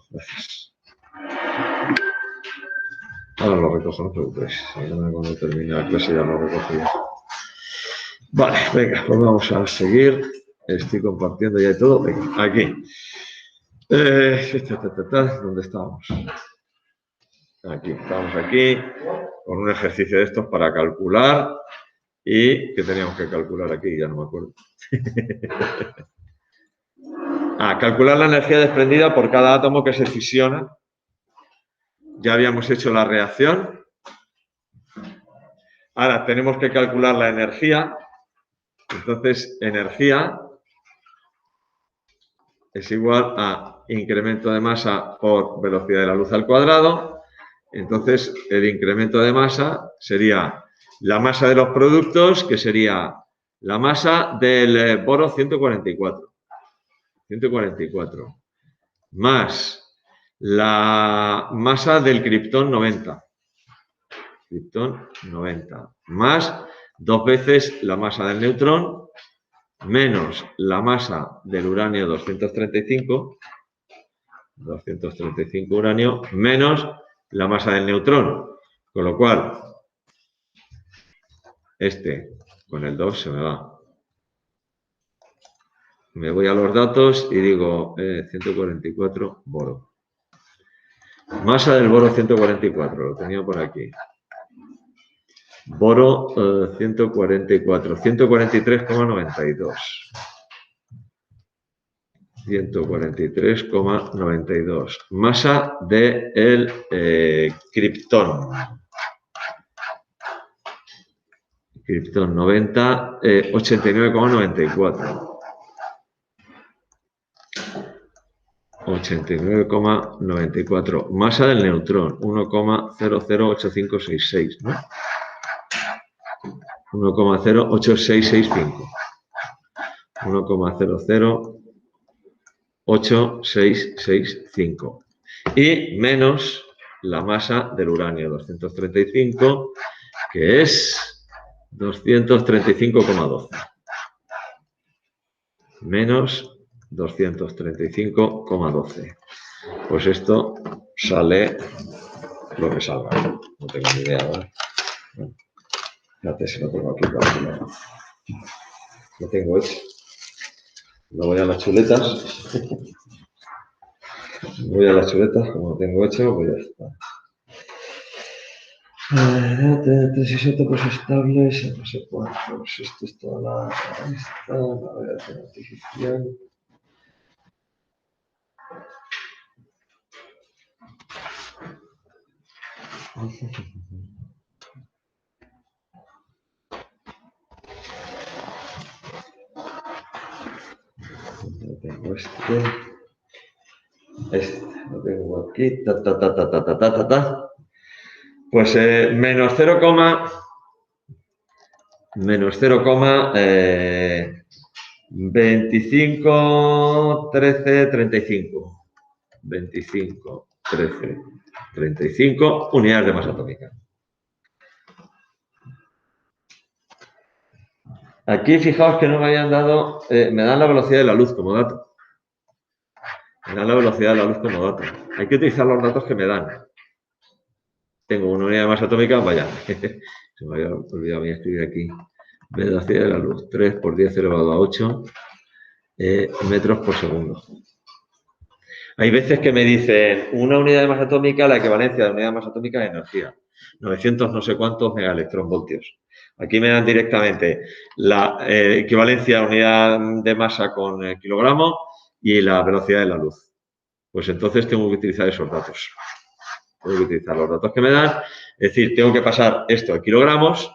Gracias. Ahora lo recojo, no preocupéis. Cuando termine la clase ya lo recojo ya. Vale, venga, pues vamos a seguir. Estoy compartiendo ya todo. Venga, aquí. ¿Dónde estábamos? Aquí, estamos aquí con un ejercicio de estos para calcular. ¿Y qué teníamos que calcular aquí? Ya no me acuerdo. Calcular la energía desprendida por cada átomo que se fisiona. Ya habíamos hecho la reacción. Ahora tenemos que calcular la energía. Entonces, energía es igual a incremento de masa por velocidad de la luz al cuadrado. Entonces, el incremento de masa sería la masa de los productos, que sería la masa del boro 144. 144. Más la masa del criptón 90. Criptón 90. Más 2 veces la masa del neutrón, menos la masa del uranio 235 uranio, menos la masa del neutrón. Con lo cual, este con el 2 se me va. Me voy a los datos y digo 144 boro. Masa del boro 144, lo tenía por aquí. Boro 144, 143,92. 143,92. Masa del criptón. Criptón 90, 89,94. 89,94. Masa del neutrón, 1,008566, ¿no? 1,08665. 1,008665. Y menos la masa del uranio 235, que es 235,12. Menos 235,12. Pues esto sale lo que salga. No tengo ni idea, ¿vale? Bueno, fíjate si lo tengo aquí calculado. Lo tengo hecho. Me voy a las chuletas. Voy a las chuletas, como lo tengo hecho, pues ya está. 37 pues estables, no sé cuántos. Esto es toda la variación artificial. Lo tengo este lo tengo aquí, pues menos 25, 13, 35. 25, 13, 35 unidades de masa atómica. Aquí fijaos que no me habían dado, me dan la velocidad de la luz como dato. Me dan la velocidad de la luz como dato. Hay que utilizar los datos que me dan. Tengo una unidad de masa atómica, vaya, se me había olvidado escribir aquí. Velocidad de la luz, 3 por 10 elevado a 8 metros por segundo. Hay veces que me dicen una unidad de masa atómica, la equivalencia de unidad de masa atómica de energía. 900 no sé cuántos megaelectronvoltios. Aquí me dan directamente la equivalencia a unidad de masa con kilogramo y la velocidad de la luz. Pues entonces tengo que utilizar esos datos. Tengo que utilizar los datos que me dan. Es decir, tengo que pasar esto a kilogramos.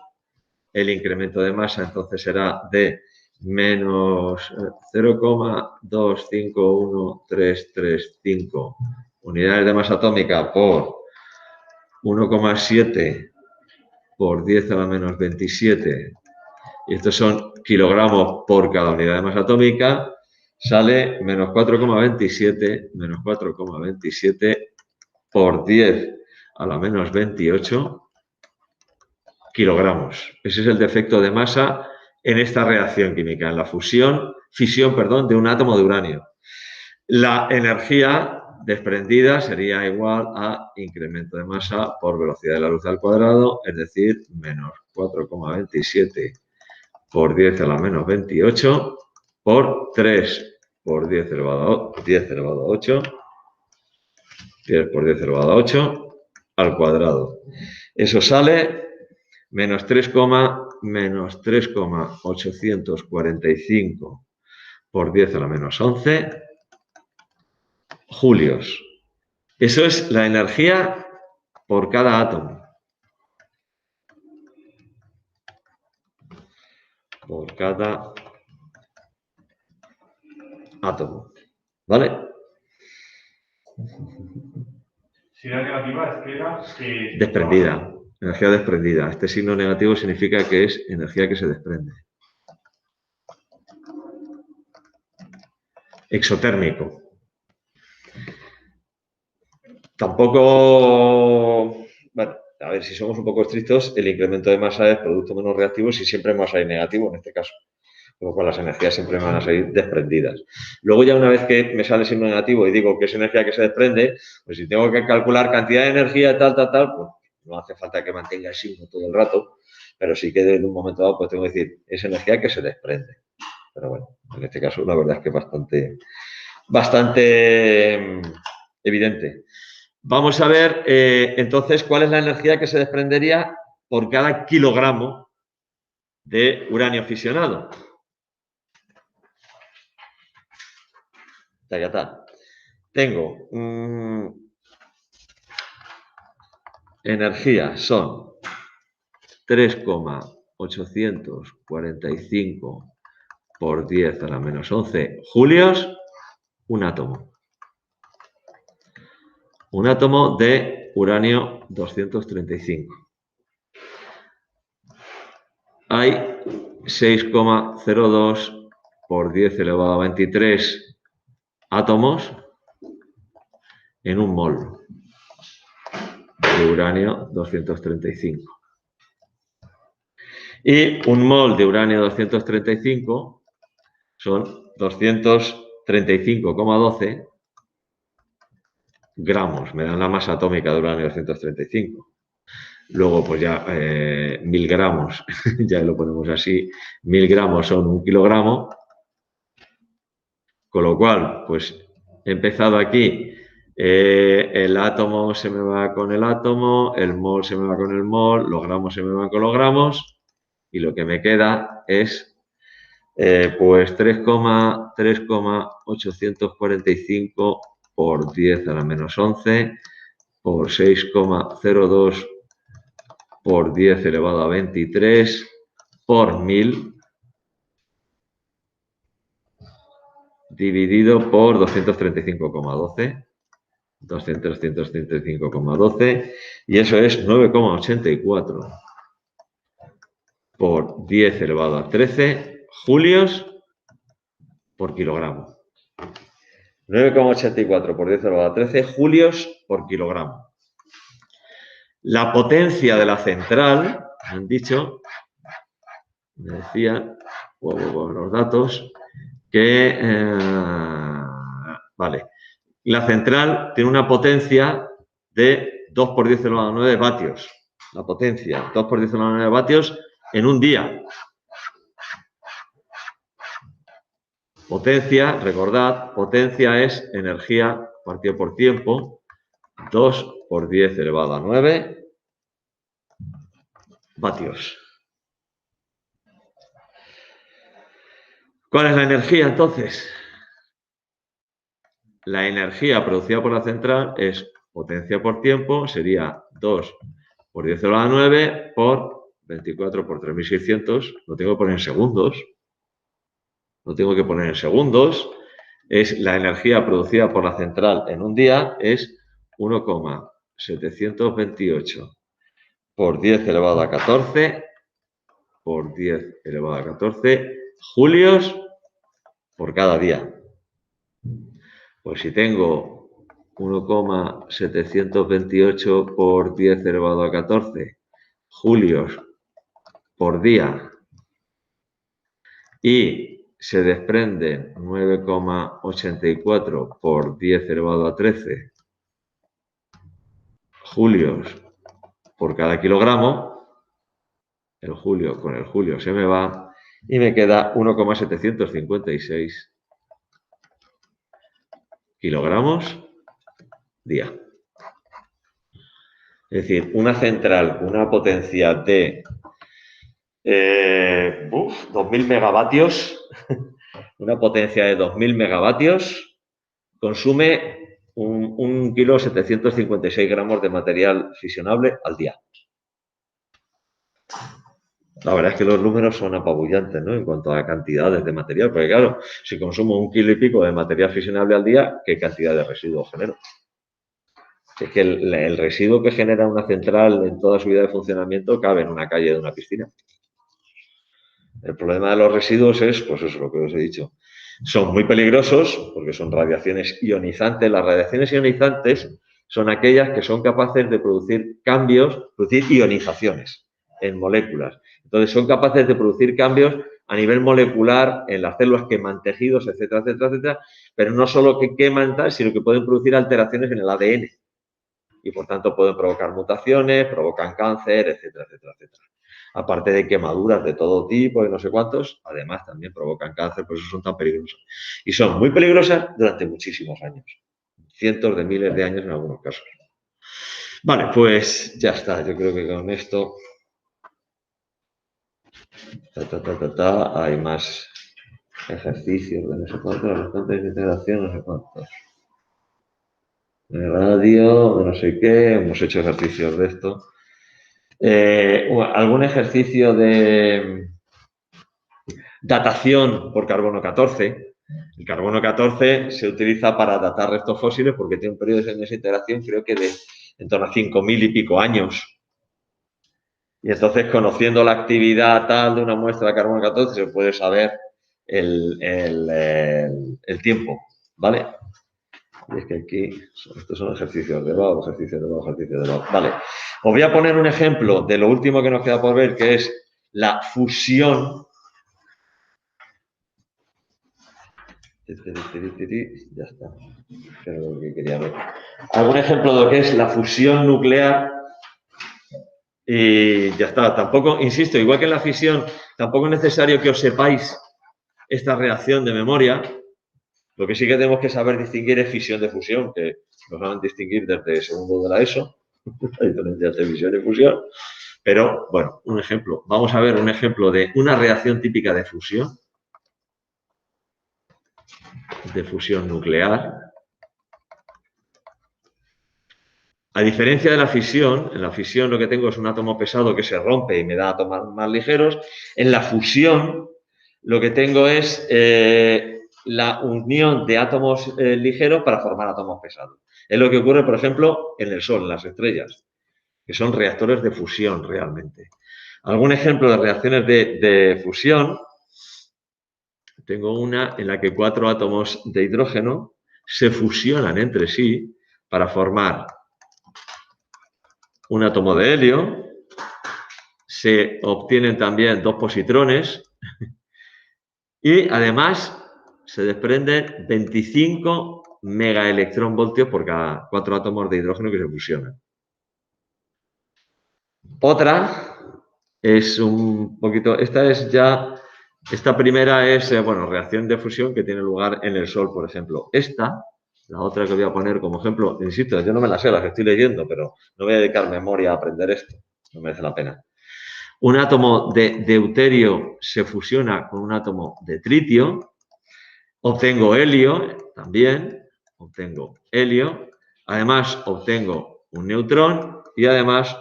El incremento de masa entonces será de menos 0,251335 unidades de masa atómica por 1,7 por 10 a la menos 27, y estos son kilogramos por cada unidad de masa atómica, sale menos 4,27 por 10 a la menos 28 kilogramos. Ese es el defecto de masa en esta reacción química, en la fisión de un átomo de uranio. La energía desprendida sería igual a incremento de masa por velocidad de la luz al cuadrado, es decir, menos 4,27 por 10 a la menos 28 por 3 por 10 elevado a 8, 10 por 10 elevado a 8 al cuadrado. Eso sale menos 3,845 por 10 a la menos 11 julios. Eso es la energía por cada átomo. Por cada átomo. ¿Vale? Si era negativa, es que era que... Desprendida. Energía desprendida. Este signo negativo significa que es energía que se desprende. Exotérmico. Tampoco... Bueno, a ver, si somos un poco estrictos, el incremento de masa es producto menos reactivo si siempre masa es negativo en este caso. Con lo cual las energías siempre me van a salir desprendidas. Luego ya una vez que me sale signo negativo y digo que es energía que se desprende, pues si tengo que calcular cantidad de energía tal, pues no hace falta que mantenga el signo todo el rato, pero sí que en un momento dado pues tengo que decir, es energía que se desprende. Pero bueno, en este caso la verdad es que es bastante evidente. Vamos a ver entonces cuál es la energía que se desprendería por cada kilogramo de uranio fisionado. Tengo energía, son 3,845 por 10 a la menos 11 julios, un átomo. Un átomo de uranio 235. Hay 6,02 por 10 elevado a 23 átomos en un mol de uranio 235. Y un mol de uranio 235 son 235,12 gramos. Me dan la masa atómica de uranio 235. Luego, pues ya 1000 gramos, ya lo ponemos así, 1000 gramos son 1 kilogramo. Con lo cual, pues he empezado aquí, el átomo se me va con el átomo, el mol se me va con el mol, los gramos se me van con los gramos, y lo que me queda es pues 3,845 por 10 a la menos 11 por 6,02 por 10 elevado a 23 por 1000 dividido por 235,12. 235,12 y eso es 9,84 por 10 elevado a 13 julios por kilogramo. 9,84 por 10 elevado a 13 julios por kilogramo. La potencia de la central, me han dicho, me decían los datos, que vale, la central tiene una potencia de 2 por 10 elevado a 9 vatios. La potencia, 2 por 10 elevado a 9 vatios en un día. Potencia, recordad, potencia es energía partido por tiempo. 2 por 10 elevado a 9 vatios. ¿Cuál es la energía entonces? La energía producida por la central es potencia por tiempo, sería 2 por 10 elevado a 9 por 24 por 3600. Lo tengo que poner en segundos. Lo tengo que poner en segundos. Es la energía producida por la central en un día, es 1,728 por 10 elevado a 14 por 10 elevado a 14 julios por cada día. Pues si tengo 1,728 por 10 elevado a 14 julios por día y se desprende 9,84 por 10 elevado a 13 julios por cada kilogramo. El julio con el julio se me va y me queda 1,756 kilogramos día. Es decir, una central con una potencia de 2.000 megavatios, una potencia de 2.000 megavatios, consume 1,756 kilogramos de material fisionable al día. La verdad es que los números son apabullantes, ¿no? En cuanto a cantidades de material, porque claro, si consumo 1,5 kilos de material fisionable al día, ¿qué cantidad de residuos genero? Es que el residuo que genera una central en toda su vida de funcionamiento cabe en una calle de una piscina. El problema de los residuos es, pues eso, lo que os he dicho. Son muy peligrosos porque son radiaciones ionizantes. Las radiaciones ionizantes son aquellas que son capaces de producir cambios, producir ionizaciones en moléculas. Entonces, son capaces de producir cambios a nivel molecular en las células, queman tejidos, etcétera, etcétera, etcétera, pero no solo que queman tal, sino que pueden producir alteraciones en el ADN. Y, por tanto, pueden provocar mutaciones, provocan cáncer, etcétera, etcétera, etcétera. Aparte de quemaduras de todo tipo y no sé cuántos, además también provocan cáncer, por eso son tan peligrosas. Y son muy peligrosas durante muchísimos años. Cientos de miles de años en algunos casos. Vale, pues ya está. Yo creo que con esto... Hay más ejercicios de no sé cuántos, restantes de integración, no sé cuántos. De radio, de no sé qué, hemos hecho ejercicios de esto. ¿Algún ejercicio de datación por carbono 14? El carbono 14 se utiliza para datar restos fósiles porque tiene un periodo de desintegración, creo que de en torno a 5.000 y pico años. Y entonces, conociendo la actividad tal de una muestra de carbono 14, se puede saber el tiempo, ¿vale? Y es que aquí, estos son ejercicios de Bob, ejercicios de Bob, ejercicios de Bob. Vale, os voy a poner un ejemplo de lo último que nos queda por ver, que es la fusión. Ya está. Era lo que quería ver. Algún ejemplo de lo que es la fusión nuclear. Y ya está. Tampoco, insisto, igual que en la fisión, tampoco es necesario que os sepáis esta reacción de memoria. Lo que sí que tenemos que saber distinguir es fisión de fusión, que nos van a distinguir desde segundo de la ESO, la diferencia entre fisión y fusión. Pero, bueno, un ejemplo. Vamos a ver un ejemplo de una reacción típica de fusión nuclear. A diferencia de la fisión, en la fisión lo que tengo es un átomo pesado que se rompe y me da átomos más ligeros. En la fusión lo que tengo es la unión de átomos ligeros para formar átomos pesados. Es lo que ocurre, por ejemplo, en el Sol, en las estrellas, que son reactores de fusión realmente. Algún ejemplo de reacciones de fusión. Tengo una en la que 4 átomos de hidrógeno se fusionan entre sí para formar un átomo de helio. Se obtienen también 2 positrones y además se desprenden 25 megaelectronvoltios por cada 4 átomos de hidrógeno que se fusionan. Otra es un poquito, esta primera es, reacción de fusión que tiene lugar en el Sol, por ejemplo. La otra que voy a poner como ejemplo, insisto, yo no me la sé, las estoy leyendo, pero no voy a dedicar memoria a aprender esto, no merece la pena. Un átomo de deuterio se fusiona con un átomo de tritio, obtengo helio también, además obtengo un neutrón y además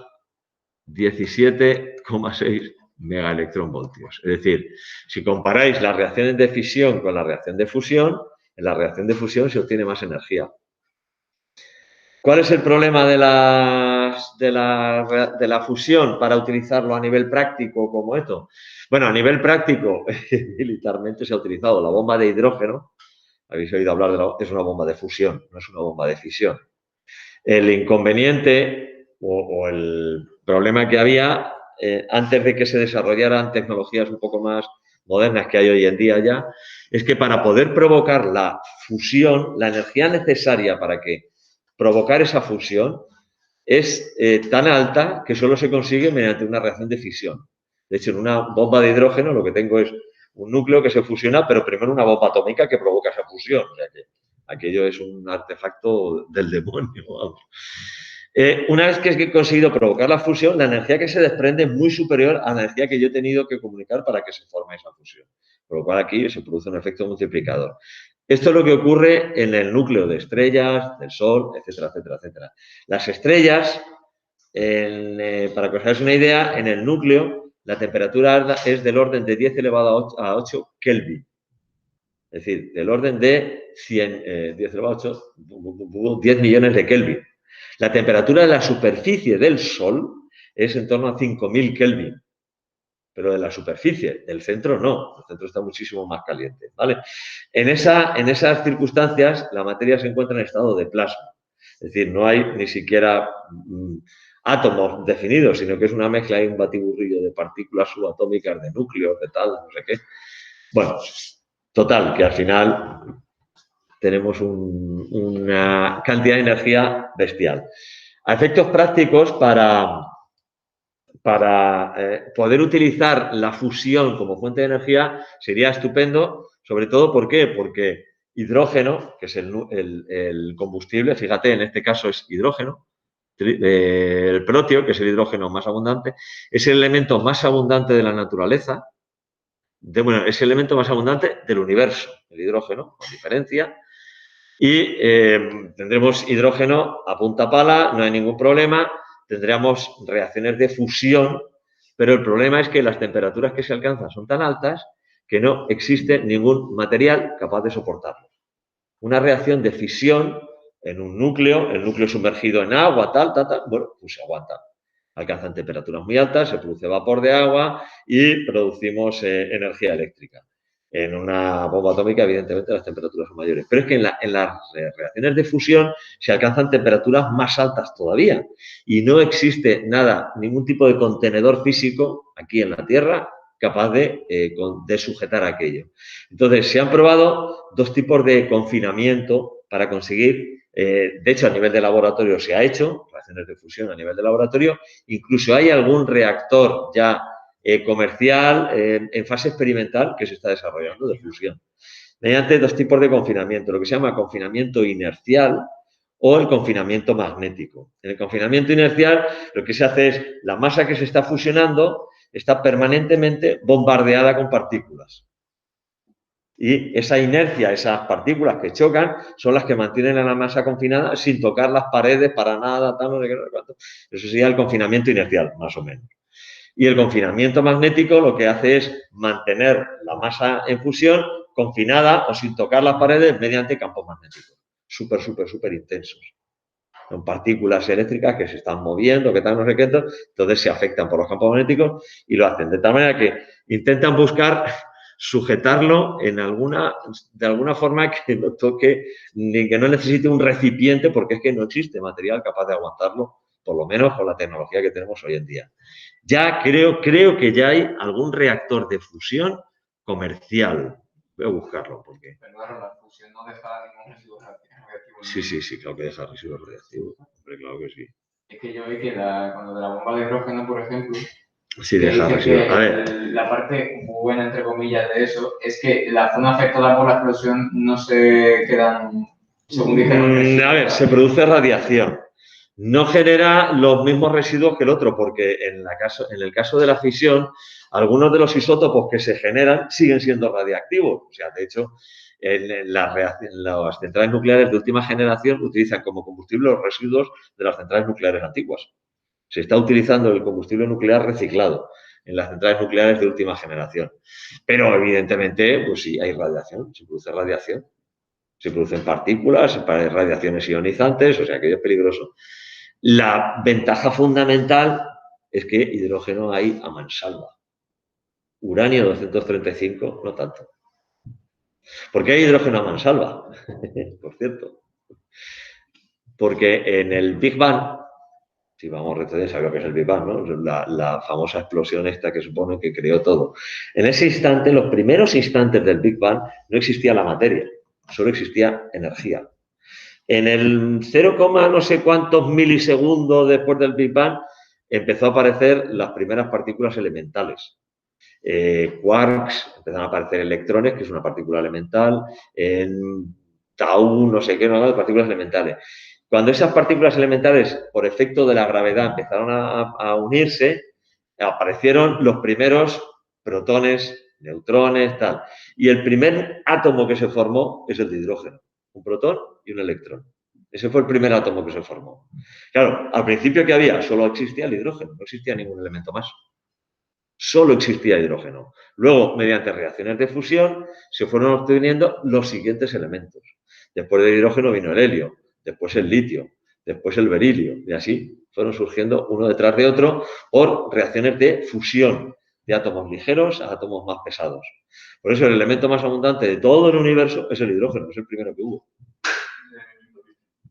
17,6 megaelectronvoltios. Es decir, si comparáis las reacciones de fisión con la reacción de fusión, en la reacción de fusión se obtiene más energía. ¿Cuál es el problema de la fusión para utilizarlo a nivel práctico como esto? Bueno, a nivel práctico, militarmente se ha utilizado la bomba de hidrógeno. Habéis oído hablar es una bomba de fusión, no es una bomba de fisión. El inconveniente o el problema que había antes de que se desarrollaran tecnologías un poco más modernas que hay hoy en día ya, es que para poder provocar la fusión, la energía necesaria para que provocar esa fusión es tan alta que solo se consigue mediante una reacción de fisión. De hecho, en una bomba de hidrógeno lo que tengo es un núcleo que se fusiona, pero primero una bomba atómica que provoca esa fusión. O sea que aquello es un artefacto del demonio, vamos. Una vez que he conseguido provocar la fusión, la energía que se desprende es muy superior a la energía que yo he tenido que comunicar para que se forme esa fusión. Por lo cual aquí se produce un efecto multiplicador. Esto es lo que ocurre en el núcleo de estrellas, del Sol, etcétera, etcétera, etcétera. Las estrellas, para que os hagáis una idea, en el núcleo la temperatura es del orden de 10 elevado a 8 Kelvin. Es decir, del orden de 10 elevado a 8, 10 millones de Kelvin. La temperatura de la superficie del Sol es en torno a 5.000 Kelvin. Pero de la superficie, del centro no, el centro está muchísimo más caliente, ¿vale? En esas circunstancias, la materia se encuentra en estado de plasma, es decir, no hay ni siquiera átomos definidos, sino que es una mezcla y un batiburrillo de partículas subatómicas, de núcleos, de tal, no sé qué. Bueno, total, que al final tenemos una cantidad de energía bestial. A efectos prácticos, para poder utilizar la fusión como fuente de energía sería estupendo, sobre todo, ¿por qué? Porque hidrógeno, que es el combustible, fíjate, en este caso es hidrógeno, el protio, que es el hidrógeno más abundante, es el elemento más abundante de la naturaleza, bueno, es el elemento más abundante del universo, el hidrógeno, con diferencia, y tendremos hidrógeno a punta pala, no hay ningún problema, tendríamos reacciones de fusión, pero el problema es que las temperaturas que se alcanzan son tan altas que no existe ningún material capaz de soportarlo. Una reacción de fisión en un núcleo, el núcleo sumergido en agua, tal, bueno, pues se aguanta. Alcanzan temperaturas muy altas, se produce vapor de agua y producimos energía eléctrica. En una bomba atómica, evidentemente, las temperaturas son mayores. Pero es que en las reacciones de fusión se alcanzan temperaturas más altas todavía. Y no existe nada, ningún tipo de contenedor físico aquí en la Tierra capaz de sujetar aquello. Entonces, se han probado dos tipos de confinamiento para conseguir, de hecho, a nivel de laboratorio se ha hecho, reacciones de fusión a nivel de laboratorio, incluso hay algún reactor ya comercial en fase experimental que se está desarrollando de fusión, mediante dos tipos de confinamiento, lo que se llama confinamiento inercial o el confinamiento magnético. En el confinamiento inercial lo que se hace es la masa que se está fusionando está permanentemente bombardeada con partículas. Y esa inercia, esas partículas que chocan, son las que mantienen a la masa confinada sin tocar las paredes para nada, tal, no sé qué, no sé cuánto. Eso sería el confinamiento inercial, más o menos. Y el confinamiento magnético lo que hace es mantener la masa en fusión confinada o sin tocar las paredes mediante campos magnéticos. Súper, súper, súper intensos. Son partículas eléctricas que se están moviendo, que tal, no sé qué, entonces se afectan por los campos magnéticos y lo hacen de tal manera que intentan buscar sujetarlo de alguna forma que no toque, ni que no necesite un recipiente, porque es que no existe material capaz de aguantarlo, por lo menos con la tecnología que tenemos hoy en día. Ya creo que ya hay algún reactor de fusión comercial. Voy a buscarlo porque... Pero claro, la fusión no deja ningún residuo radiactivo. Sí, claro que deja residuos radiactivos. Hombre, claro que sí. Es que yo vi que cuando de la bomba de hidrógeno, por ejemplo, sí, deja residuos. A ver. La parte buena, entre comillas, de eso es que la zona afectada por la explosión no se quedan, según dijeron. A ver, se produce radiación. No genera los mismos residuos que el otro, porque en el caso de la fisión, algunos de los isótopos que se generan siguen siendo radiactivos. O sea, de hecho, las centrales nucleares de última generación utilizan como combustible los residuos de las centrales nucleares antiguas. Se está utilizando el combustible nuclear reciclado en las centrales nucleares de última generación. Pero, evidentemente, pues sí, hay radiación, se produce radiación. Se producen partículas, radiaciones ionizantes, o sea, que es peligroso. La ventaja fundamental es que hidrógeno hay a mansalva. Uranio 235, no tanto. ¿Por qué hay hidrógeno a mansalva? Por cierto. Porque en el Big Bang, Si vamos retrocediendo, sabes lo que es el Big Bang, ¿no? La famosa explosión esta que supone que creó todo. En ese instante, los primeros instantes del Big Bang, no existía la materia, solo existía energía. En el 0, no sé cuántos milisegundos después del Big Bang, empezó a aparecer las primeras partículas elementales. Quarks, empezaron a aparecer electrones, que es una partícula elemental, en tau, no sé qué, no, de partículas elementales. Cuando esas partículas elementales, por efecto de la gravedad, empezaron a unirse, aparecieron los primeros protones, neutrones, tal. Y el primer átomo que se formó es el de hidrógeno, un protón y un electrón. Ese fue el primer átomo que se formó. Claro, al principio que había, solo existía el hidrógeno, no existía ningún elemento más. Solo existía hidrógeno. Luego, mediante reacciones de fusión, se fueron obteniendo los siguientes elementos. Después del hidrógeno vino el helio, después el litio, después el berilio, y así fueron surgiendo uno detrás de otro por reacciones de fusión de átomos ligeros a átomos más pesados. Por eso el elemento más abundante de todo el universo es el hidrógeno, es el primero que hubo.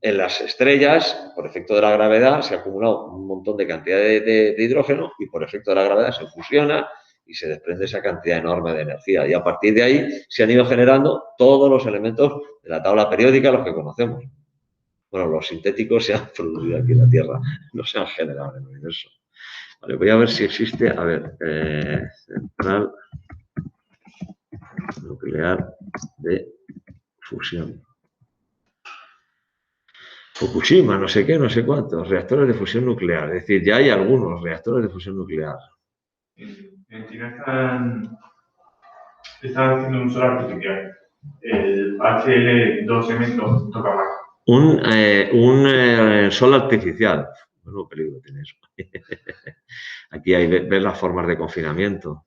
En las estrellas, por efecto de la gravedad, se ha acumulado un montón de cantidad de hidrógeno y por efecto de la gravedad se fusiona y se desprende esa cantidad enorme de energía. Y a partir de ahí se han ido generando todos los elementos de la tabla periódica, los que conocemos. Bueno, los sintéticos se han producido aquí en la Tierra, no se han generado en el universo. Vale, voy a ver si existe, a ver, central nuclear de fusión. Fukushima, no sé qué, no sé cuántos, reactores de fusión nuclear. Es decir, ya hay algunos reactores de fusión nuclear. En China están haciendo un sol artificial, el HL2M Tokamak. Un sol artificial. Bueno, peligro tiene eso. Aquí hay, ves las formas de confinamiento.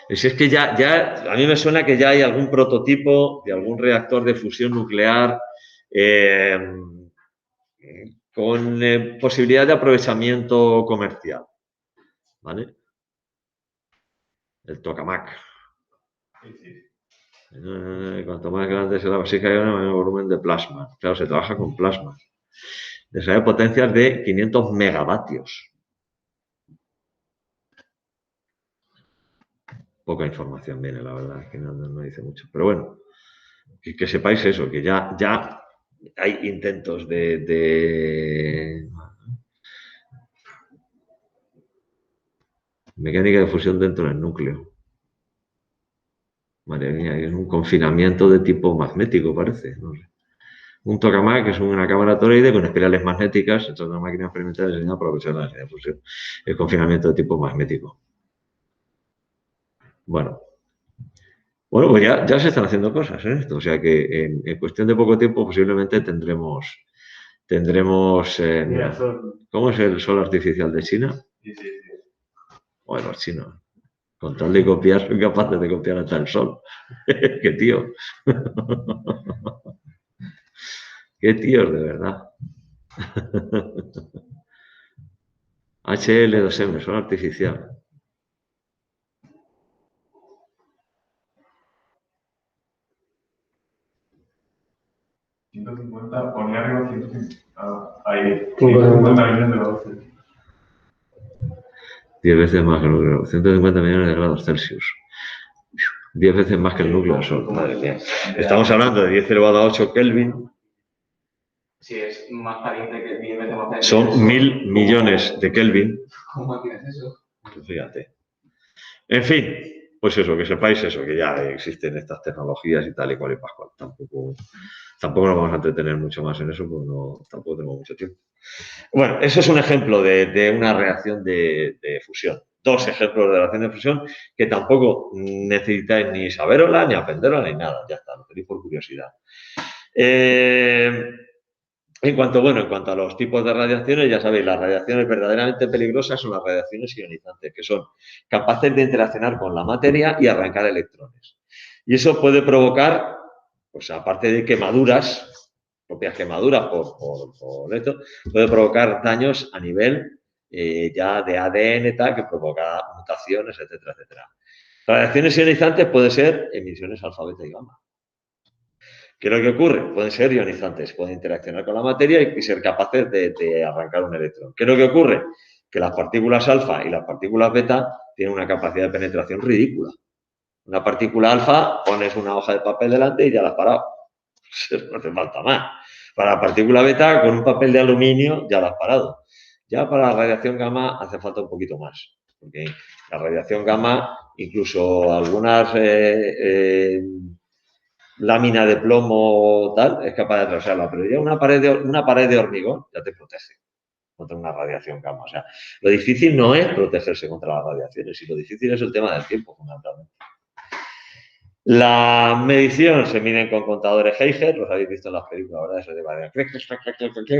Si es que ya, a mí me suena que ya hay algún prototipo de algún reactor de fusión nuclear con posibilidad de aprovechamiento comercial. ¿Vale? El tokamak. Cuanto más grande sea la vasija, hay un mayor volumen de plasma. Claro, se trabaja con plasma. Desarrolla potencias de 500 megavatios. Poca información viene, la verdad, es que no dice mucho. Pero bueno, que sepáis eso, que ya hay intentos de mecánica de fusión dentro del núcleo. Madre mía, es un confinamiento de tipo magnético, parece. No sé. Un tokamak es una cámara toroide con espirales magnéticas. Esta es una máquina experimental diseñada para aprovechar la energía de fusión. El confinamiento de tipo magnético. Bueno, pues ya se están haciendo cosas en esto. O sea que en cuestión de poco tiempo posiblemente tendremos ¿cómo es el sol artificial de China? Sí. Bueno, los chinos. Con tal de copiar, son capaces de copiar hasta el sol. ¡Qué tío! ¡Qué tíos, de verdad! HL2M, sol artificial. Ponía arriba 150. Ahí, 150 millones de grados Celsius. 10 veces más que el núcleo. 150 millones de grados Celsius. 10 veces más que el núcleo del Sol. Madre mía. Estamos hablando de 10 elevado a 8 Kelvin. Sí, es más caliente que 10 veces más caliente. Son 1000 millones de Kelvin. ¿Cómo tienes eso? Fíjate. En fin, pues eso, que sepáis eso, que ya existen estas tecnologías y tal y cual y pascual. Tampoco nos vamos a entretener mucho más en eso, porque tampoco tenemos mucho tiempo. Bueno, eso es un ejemplo de una reacción de fusión. Dos ejemplos de reacción de fusión que tampoco necesitáis ni saberosla, ni aprenderla, ni nada. Ya está, lo tenéis por curiosidad. En cuanto a los tipos de radiaciones, ya sabéis, las radiaciones verdaderamente peligrosas son las radiaciones ionizantes, que son capaces de interaccionar con la materia y arrancar electrones. Y eso puede provocar, pues aparte de quemaduras, propias quemaduras por esto, puede provocar daños a nivel ya de ADN, tal, que provoca mutaciones, etcétera, etcétera. Radiaciones ionizantes pueden ser emisiones alfa, beta y gamma. ¿Qué es lo que ocurre? Pueden ser ionizantes, pueden interaccionar con la materia y ser capaces de arrancar un electrón. ¿Qué es lo que ocurre? Que las partículas alfa y las partículas beta tienen una capacidad de penetración ridícula. Una partícula alfa, pones una hoja de papel delante y ya la has parado. No hace falta más. Para la partícula beta, con un papel de aluminio ya la has parado. Ya para la radiación gamma hace falta un poquito más. Porque la radiación gamma, incluso algunas láminas de plomo tal, es capaz de atravesarla. Pero ya una pared de hormigón ya te protege contra una radiación gamma. O sea, lo difícil no es protegerse contra las radiaciones, sino lo difícil es el tema del tiempo, fundamentalmente. La medición se miden con contadores Geiger, los habéis visto en las películas, ¿verdad? Eso de variar,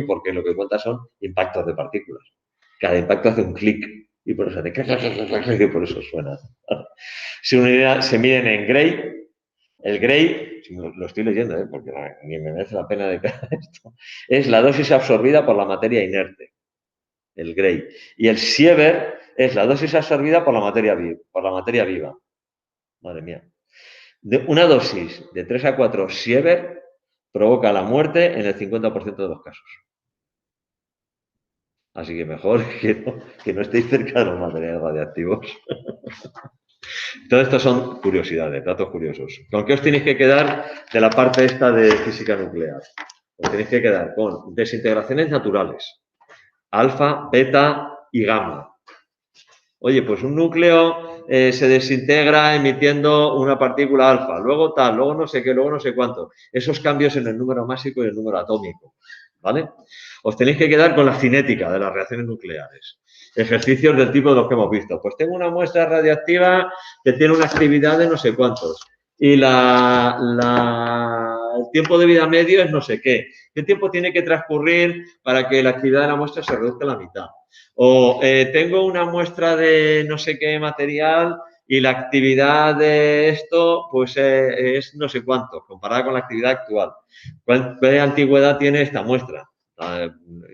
porque lo que cuenta son impactos de partículas. Cada impacto hace un clic y por eso hace y por eso suena. Se miden en Gray. El Gray, lo estoy leyendo, porque ni me merece la pena de esto, es la dosis absorbida por la materia inerte. El Gray. Y el Sievert es la dosis absorbida por la materia viva. Madre mía. Una dosis de 3 a 4 Sievert provoca la muerte en el 50% de los casos. Así que mejor que no estéis cerca de los materiales radiactivos. Todo esto son curiosidades, datos curiosos. ¿Con qué os tenéis que quedar de la parte esta de física nuclear? Os tenéis que quedar con desintegraciones naturales. Alfa, beta y gamma. Oye, pues un núcleo se desintegra emitiendo una partícula alfa, luego tal, luego no sé qué, luego no sé cuánto. Esos cambios en el número másico y el número atómico, ¿vale? Os tenéis que quedar con la cinética de las reacciones nucleares. Ejercicios del tipo de los que hemos visto. Pues tengo una muestra radiactiva que tiene una actividad de no sé cuántos. Y el tiempo de vida medio es no sé qué. ¿Qué tiempo tiene que transcurrir para que la actividad de la muestra se reduzca a la mitad? O tengo una muestra de no sé qué material y la actividad de esto pues es no sé cuánto, comparada con la actividad actual. ¿Qué antigüedad tiene esta muestra?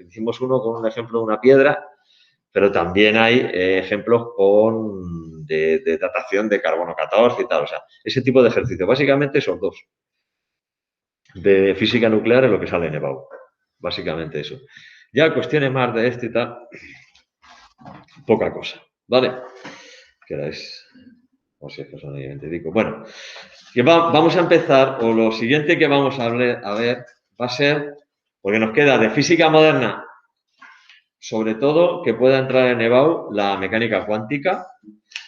Hicimos uno con un ejemplo de una piedra, pero también hay ejemplos de datación de carbono 14 y tal. O sea, ese tipo de ejercicio. Básicamente esos dos. De física nuclear es lo que sale en EBAU. Básicamente eso. Ya cuestiones más de esto y tal, poca cosa. ¿Vale? ¿Qué hora es? O si es que son 20. Bueno, vamos a empezar, o lo siguiente que vamos a ver va a ser, porque nos queda de física moderna, sobre todo que pueda entrar en EBAU la mecánica cuántica,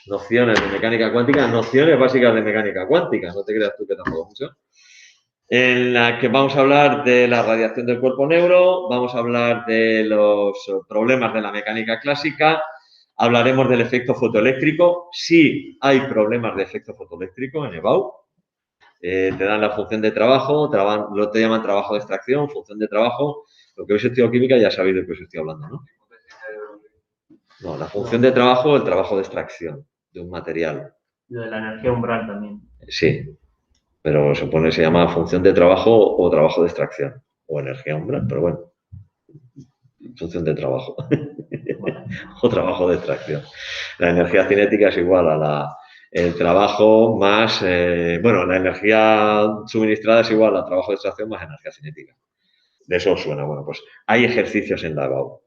nociones de mecánica cuántica, nociones básicas de mecánica cuántica, no te creas tú que tampoco mucho. En la que vamos a hablar de la radiación del cuerpo negro, vamos a hablar de los problemas de la mecánica clásica, hablaremos del efecto fotoeléctrico. Sí hay problemas de efecto fotoeléctrico en EBAU. Te dan la función de trabajo, lo te llaman trabajo de extracción, función de trabajo. Lo que habéis estudiado química ya sabéis de qué os estoy hablando, ¿no? No, la función de trabajo, el trabajo de extracción de un material. Lo de la energía umbral también. Sí, pero se llama función de trabajo o trabajo de extracción, o energía umbral, pero bueno, función de trabajo o trabajo de extracción. La energía cinética es igual a el trabajo más, la energía suministrada es igual al trabajo de extracción más energía cinética. De eso os suena. Bueno, pues hay ejercicios en la EBAU.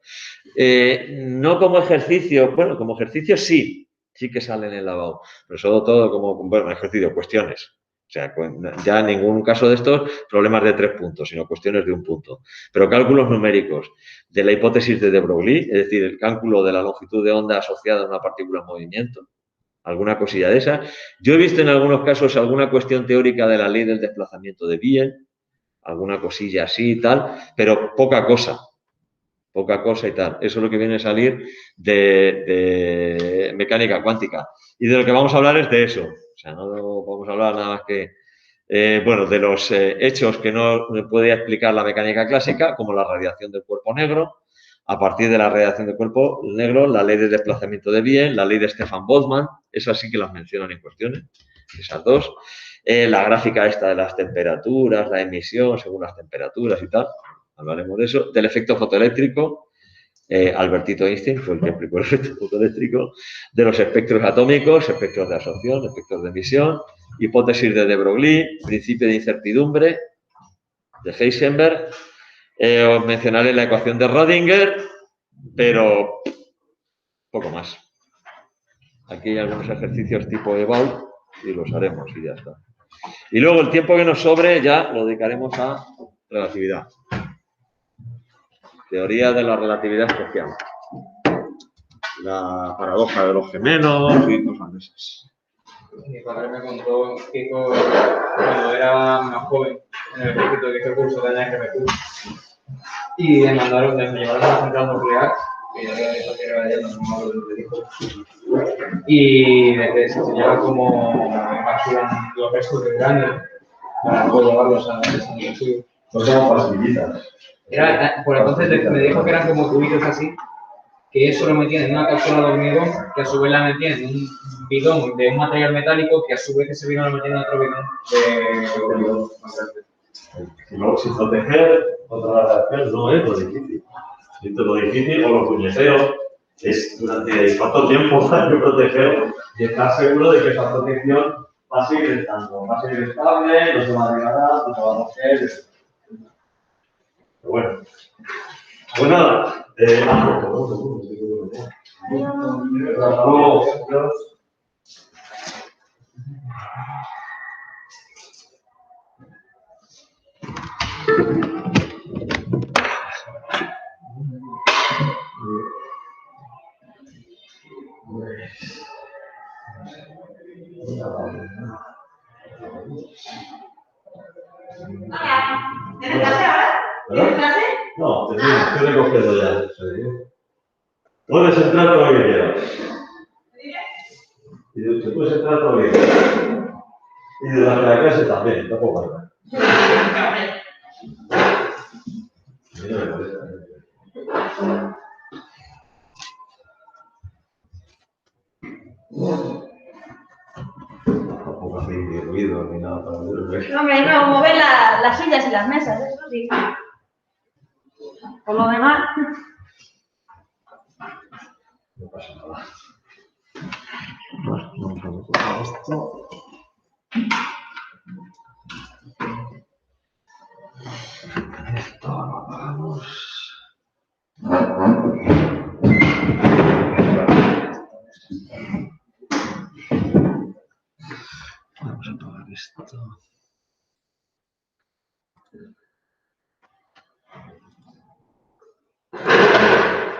No como ejercicio, bueno, como ejercicio sí que salen en la EBAU, pero sobre todo como ejercicio, cuestiones. O sea, ya en ningún caso de estos problemas de 3 puntos, sino cuestiones de 1 punto. Pero cálculos numéricos de la hipótesis de de Broglie, es decir, el cálculo de la longitud de onda asociada a una partícula en movimiento, alguna cosilla de esa. Yo he visto en algunos casos alguna cuestión teórica de la ley del desplazamiento de Wien, alguna cosilla así y tal, pero poca cosa y tal. Eso es lo que viene a salir de mecánica cuántica. Y de lo que vamos a hablar es de eso. O sea, no vamos a hablar nada más que, de los hechos que no puede explicar la mecánica clásica, como la radiación del cuerpo negro. A partir de la radiación del cuerpo negro, la ley de desplazamiento de Wien, la ley de Stefan Boltzmann, esas sí que las mencionan en cuestiones, esas dos. La gráfica esta de las temperaturas, la emisión según las temperaturas y tal, hablaremos de eso. Del efecto fotoeléctrico, Albertito Einstein fue el que explicó el efecto fotoeléctrico. De los espectros atómicos, espectros de absorción, espectros de emisión, hipótesis de de Broglie, principio de incertidumbre, de Heisenberg. Os mencionaré la ecuación de Rödinger, pero poco más. Aquí hay algunos ejercicios tipo EBAU y los haremos y ya está. Y luego el tiempo que nos sobre ya lo dedicaremos a relatividad. Teoría de la relatividad especial. La paradoja de los gemelos y cosas de esas. Mi padre me contó que cuando era más joven, en el ejército, que hizo el curso de NRMQ, y me llevaron a la central nuclear, que ya había dicho que era ella, no me acuerdo de lo que dijo, y les enseñaba cómo encapsulan los restos de uranio para poder llevarlos a esa universidad. No somos pastillitas. Por entonces me dijo que eran como tubitos así, que eso lo metían en una cápsula de hormigón, que a su vez la metían en un bidón de un material metálico, que a su vez ese bidón lo metían en otro bidón de hormigón más grande. Y luego, sin proteger contra la reacción, no es lo difícil. Lo difícil o lo puñetero es durante cuánto tiempo hay que proteger y estar seguro de que esa protección va a seguir estando, va a seguir estable, no se va a degradar, no se va a romper. Pero bueno. Pues nada. Hasta luego. ¿Tienes clase ahora? ¿Tienes clase? No, estoy recogiendo ya. Puedes entrar todo lo que quieras. Y te puedes entrar todo lo que quieras. Y durante la clase también, tampoco pasa. No me molesta. Tampoco hace ni ruido ni nada para ver. No, hombre, no, mover las sillas y las mesas, eso sí. Por lo demás. No pasa nada. Vamos a mejorar esto. Esto lo apagamos. Vamos a apagar esto.